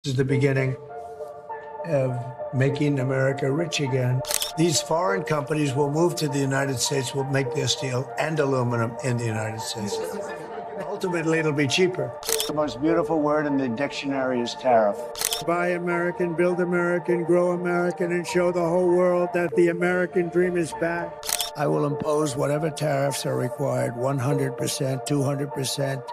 This is the beginning of making America rich again. These foreign companies will move to the United States, will make their steel and aluminum in the United States. Ultimately, it'll be cheaper. The most beautiful word in the dictionary is tariff. Buy American, build American, grow American, and show the whole world that the American dream is back. I will impose whatever tariffs are required, 100%, 200%,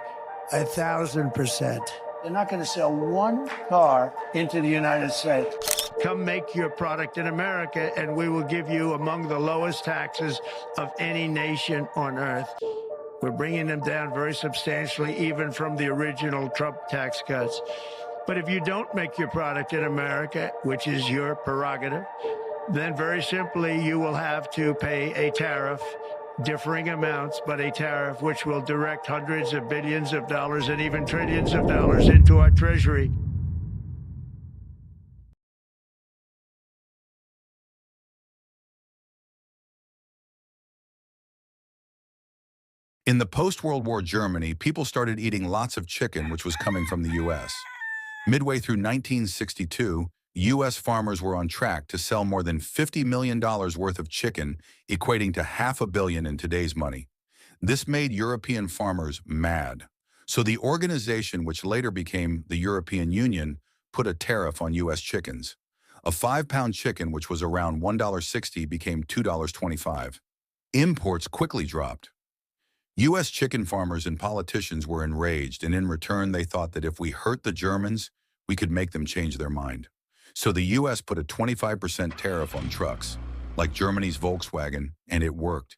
1,000%. They're not going to sell one car into the United States. Come make your product in America, and we will give you among the lowest taxes of any nation on earth. We're bringing them down very substantially, even from the original Trump tax cuts. But if you don't make your product in America, which is your prerogative, then very simply you will have to pay a tariff, differing amounts, but a tariff which will direct hundreds of billions of dollars and even trillions of dollars into our treasury. In the post-World War Germany, people started eating lots of chicken, which was coming from the U.S. Midway through 1962, U.S. farmers were on track to sell more than $50 million worth of chicken, equating to $500 million in today's money. This made European farmers mad. So the organization, which later became the European Union, put a tariff on U.S. chickens. A 5-pound chicken, which was around $1.60, became $2.25. Imports quickly dropped. U.S. chicken farmers and politicians were enraged, and in return they thought that if we hurt the Germans, we could make them change their mind. So the U.S. put a 25% tariff on trucks, like Germany's Volkswagen, and it worked.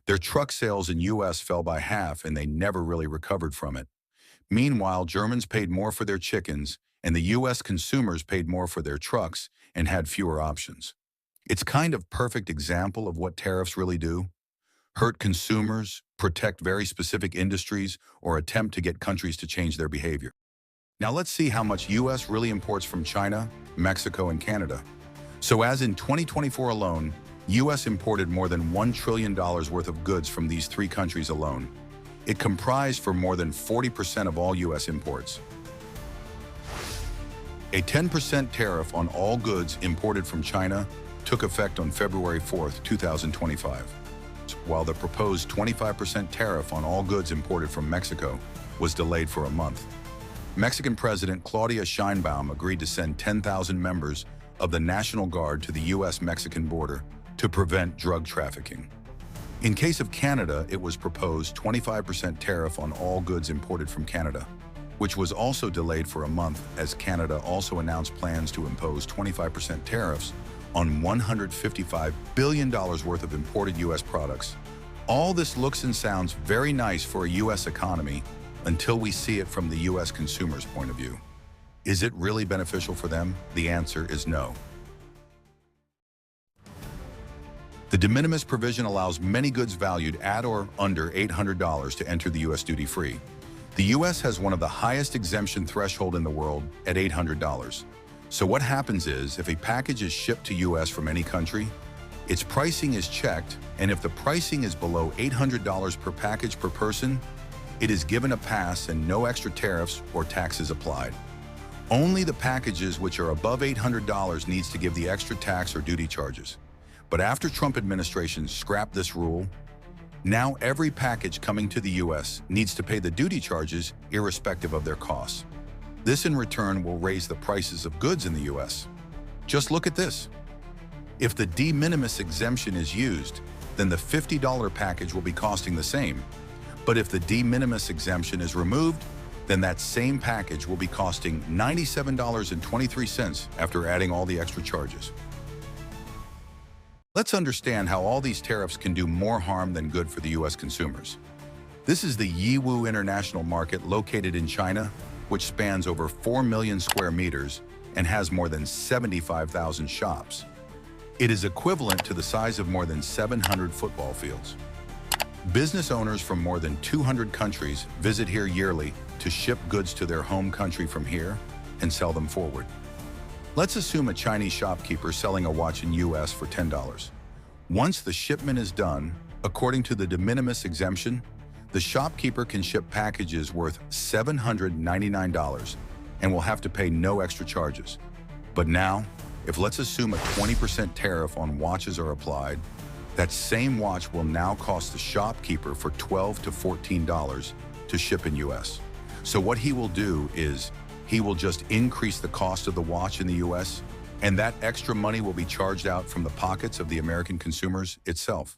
Their truck sales in U.S. fell by half, and they never really recovered from it. Meanwhile, Germans paid more for their chickens, and the U.S. consumers paid more for their trucks and had fewer options. It's kind of perfect example of what tariffs really do. Hurt consumers, protect very specific industries, or attempt to get countries to change their behavior. Now let's see how much U.S. really imports from China, Mexico, and Canada. So as in 2024 alone, U.S. imported more than $1 trillion worth of goods from these three countries alone. It comprised for more than 40% of all U.S. imports. A 10% tariff on all goods imported from China took effect on February 4, 2025. While the proposed 25% tariff on all goods imported from Mexico was delayed for a month. Mexican President Claudia Sheinbaum agreed to send 10,000 members of the National Guard to the U.S.-Mexican border to prevent drug trafficking. In case of Canada, it was proposed 25% tariff on all goods imported from Canada, which was also delayed for a month as Canada also announced plans to impose 25% tariffs on $155 billion worth of imported U.S. products. All this looks and sounds very nice for a U.S. economy until we see it from the U.S. consumer's point of view. Is it really beneficial for them? The answer is no. The de minimis provision allows many goods valued at or under $800 to enter the U.S. duty-free. The U.S. has one of the highest exemption threshold in the world at $800. So what happens is, if a package is shipped to U.S. from any country, its pricing is checked, and if the pricing is below $800 per package per person, it is given a pass and no extra tariffs or taxes applied. Only the packages which are above $800 needs to give the extra tax or duty charges. But after Trump administration scrapped this rule, now every package coming to the U.S. needs to pay the duty charges irrespective of their costs. This in return will raise the prices of goods in the U.S. Just look at this. If the de minimis exemption is used, then the $50 package will be costing the same. But if the de minimis exemption is removed, then that same package will be costing $97.23 after adding all the extra charges. Let's understand how all these tariffs can do more harm than good for the U.S. consumers. This is the Yiwu International Market located in China, which spans over 4 million square meters and has more than 75,000 shops. It is equivalent to the size of more than 700 football fields. Business owners from more than 200 countries visit here yearly to ship goods to their home country from here and sell them forward. Let's assume a Chinese shopkeeper selling a watch in U.S. for $10. Once the shipment is done, according to the de minimis exemption, the shopkeeper can ship packages worth $799 and will have to pay no extra charges. But now, if let's assume a 20% tariff on watches are applied, that same watch will now cost the shopkeeper for $12 to $14 to ship in US. So what he will do is he will just increase the cost of the watch in the US, and that extra money will be charged out from the pockets of the American consumers itself.